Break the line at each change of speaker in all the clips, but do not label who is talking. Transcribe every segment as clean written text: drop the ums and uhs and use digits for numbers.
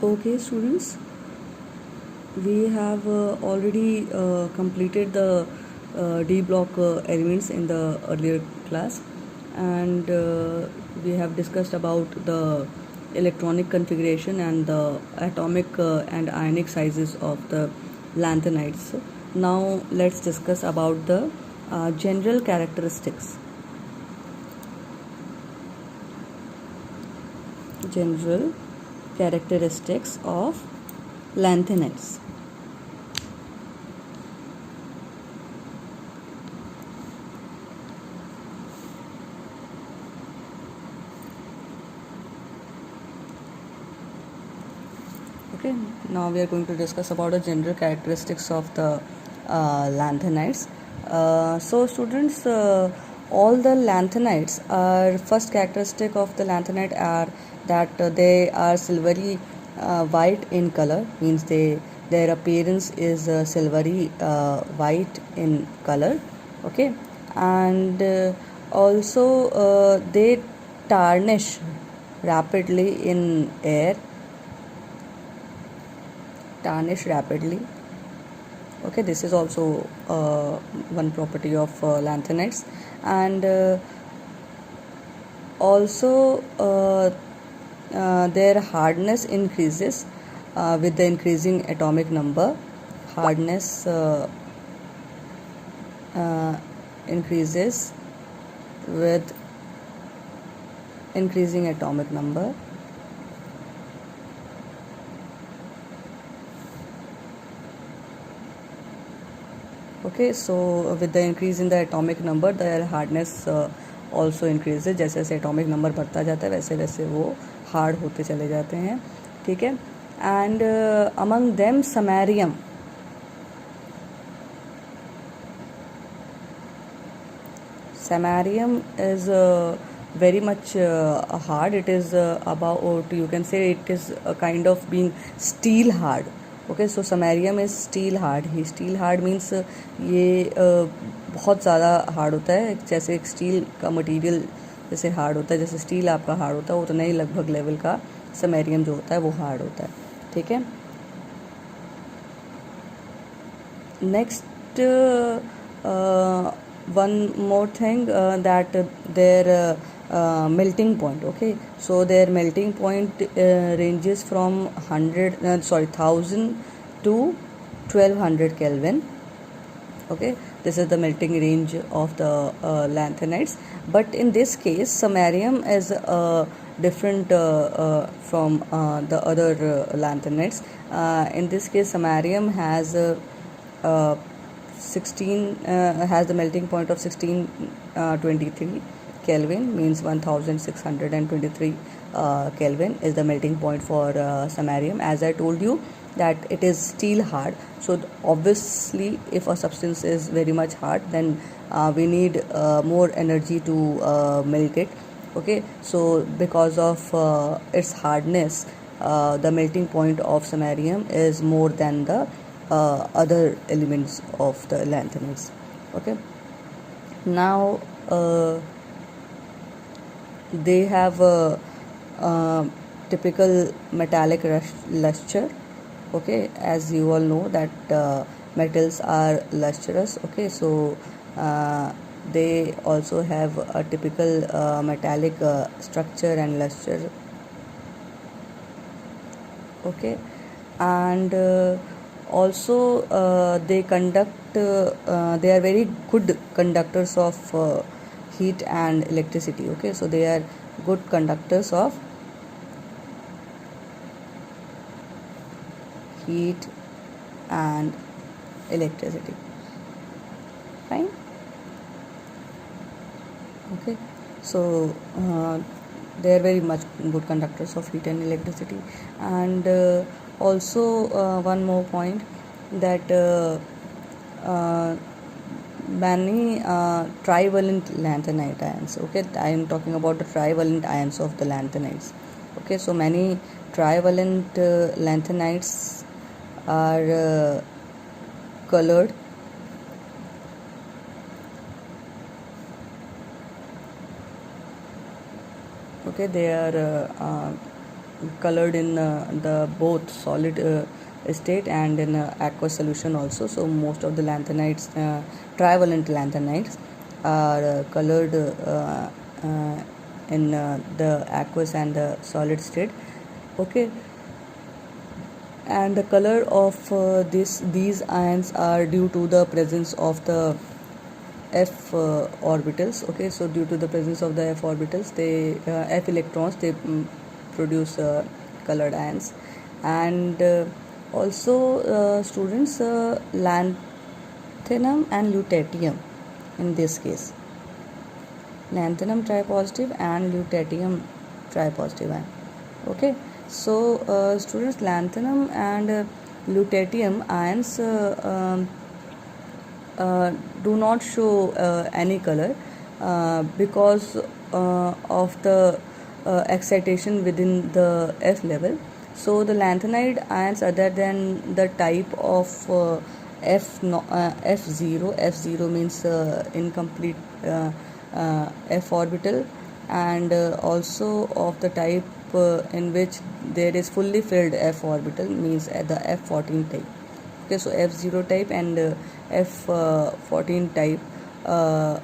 Okay, students, we have already completed the D block elements in the earlier class, and we have discussed about the electronic configuration and the atomic and ionic sizes of the lanthanides. Now let's discuss about the general characteristics. General characteristics of lanthanides. Okay, now we are going to discuss about the general characteristics of the lanthanides. So students, all the lanthanides are, first characteristic of the lanthanide are that they are silvery white in color, means their appearance is silvery white in color. Okay, and also they tarnish rapidly in air. Okay, this is also one property of lanthanides, and also their hardness increases with the increasing atomic number. Hardness increases with increasing atomic number. Okay, so with the increase in the atomic number, their hardness also increases. जैसे जैसे atomic number बढ़ता जाता है वैसे वैसे वो hard होते चले जाते हैं. ठीक है, and among them samarium. Samarium is very much hard. It is about, or you can say it is a kind of being steel hard. Okay, so samarium is steel hard. He steel hard means ये बहुत ज़्यादा hard होता है. जैसे एक steel का material जैसे hard होता है, जैसे steel आपका hard होता है, उतना ही लगभग level का samarium जो होता है वो hard होता है. ठीक है, next one more thing that their melting point. Okay, so their melting point ranges from 1000 to 1200 Kelvin. Okay, this is the melting range of the lanthanides, but in this case samarium is different from the other lanthanides. In this case samarium has 16 has the melting point of 1623 Kelvin, means 1623 Kelvin is the melting point for samarium. As I told you that it is steel hard, so obviously if a substance is very much hard, then we need more energy to melt it. Okay, so because of its hardness, the melting point of samarium is more than the other elements of the lanthanides. Okay, now they have a typical metallic luster. Okay, as you all know that metals are lustrous. Okay, so they also have a typical metallic structure and luster. Okay, and also they are very good conductors of heat and electricity. Okay, so they are good conductors of heat and electricity. Fine. Okay, so they are very much good conductors of heat and electricity. And also one more point that many trivalent lanthanide ions. Okay, I am talking about the trivalent ions of the lanthanides. Okay, so many trivalent lanthanides are colored okay, they are colored in the both solid state and in aqueous solution also. So most of the lanthanides, trivalent lanthanides, are colored in the aqueous and the solid state. Okay, and the color of these ions are due to the presence of the f orbitals. Okay, so due to the presence of the f orbitals, they f electrons, they produce colored ions. And also students, lanthanum and lutetium, in this case lanthanum tripositive and lutetium tripositive ion. Okay, so students, lanthanum and lutetium ions do not show any color because of the excitation within the F level. So the lanthanide ions, other than the type of F0, F0 means incomplete F orbital, and also of the type in which there is fully filled F orbital, means the F14 type. Okay, so F0 type and F14 type are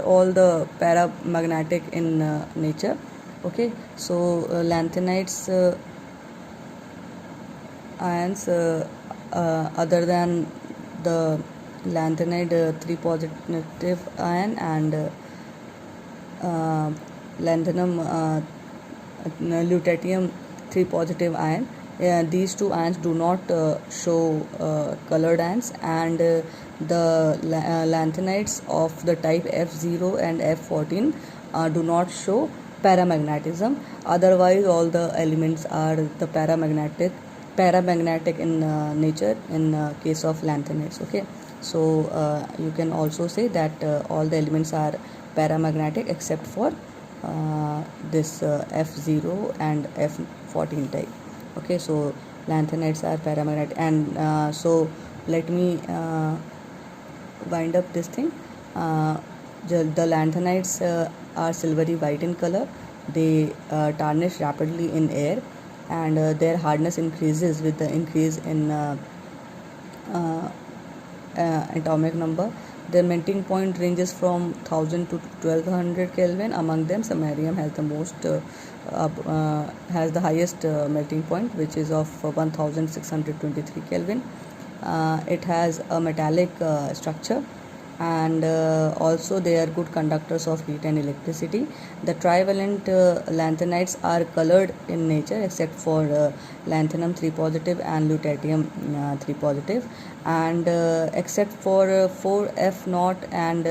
all the paramagnetic in nature. Okay, so lanthanides ions, other than the lanthanide 3 positive ion and lanthanum lutetium 3 positive ion, these two ions do not show colored ions, and the lanthanides of the type F0 and F14 do not show paramagnetism. Otherwise all the elements are the paramagnetic in nature in case of lanthanides. Okay, so you can also say that all the elements are paramagnetic except for this F0 and F14 type. Okay, so lanthanides are paramagnetic. And so let me wind up this thing. The lanthanides are silvery white in color. They tarnish rapidly in air, and their hardness increases with the increase in atomic number. Their melting point ranges from 1000 to 1200 Kelvin. Among them, samarium has the most has the highest melting point, which is of 1623 Kelvin. It has a metallic structure, and also they are good conductors of heat and electricity. The trivalent lanthanides are colored in nature except for lanthanum 3 positive and lutetium 3 positive, and except for 4F0 and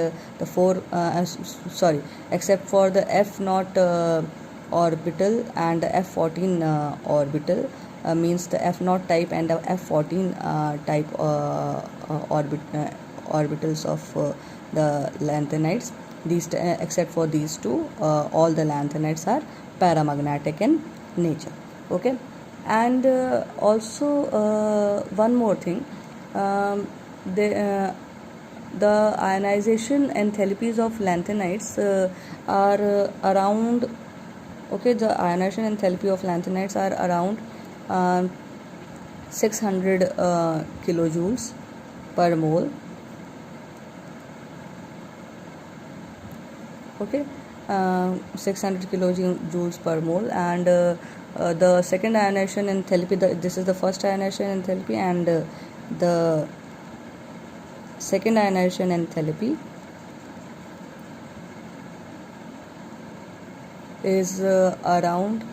except for the F0 orbital and F14 orbital, means the F0 type and the F14 type orbitals of the lanthanides. These except for these two, all the lanthanides are paramagnetic in nature. Okay, and also one more thing, the ionization enthalpies of lanthanides are around. Okay, the ionization enthalpy of lanthanides are around 600 kilojoules per mole. Okay, 600 kilojoules per mole, and the second ionization enthalpy, this is the first ionization enthalpy, and the second ionization enthalpy is around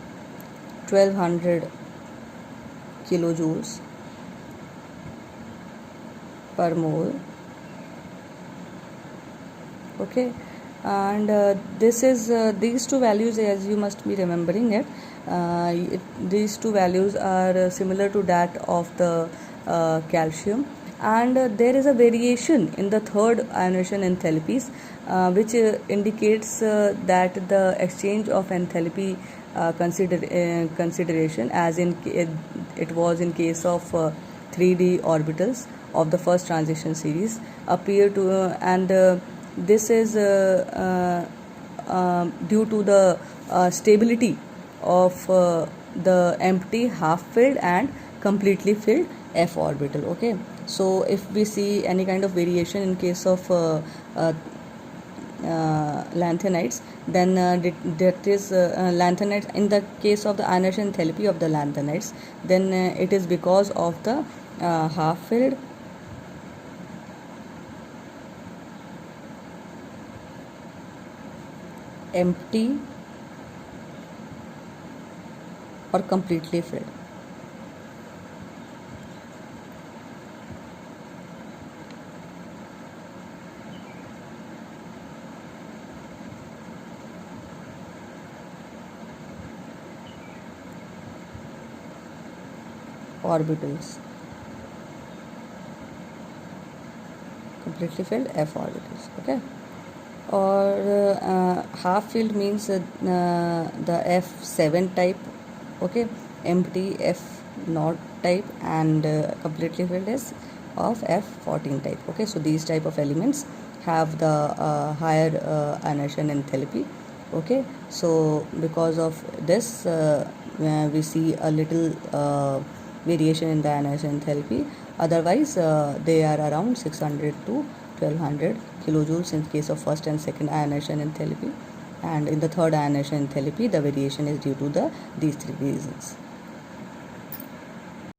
1200 kilojoules per mole. Okay, and this is these two values, as you must be remembering it, these two values are similar to that of the calcium, and there is a variation in the third ionization enthalpies, which indicates that the exchange of enthalpy consideration, as in it was in case of 3d orbitals of the first transition series, appear to and this is due to the stability of the empty half filled and completely filled f orbital. Okay, so if we see any kind of variation in case of lanthanides, then that is lanthanides, in the case of the ionization enthalpy of the lanthanides, then it is because of the half filled empty or completely filled. Orbitals, completely filled f orbitals. Okay, or half filled means the f7 type. Okay, empty f0 type, and completely filled is of f14 type. Okay, so these type of elements have the higher ionization enthalpy. Okay, so because of this we see a little variation in the ionization enthalpy. Otherwise they are around 600 to 1200 kilojoules in case of first and second ionization enthalpy, and in the third ionization enthalpy the variation is due to these three reasons.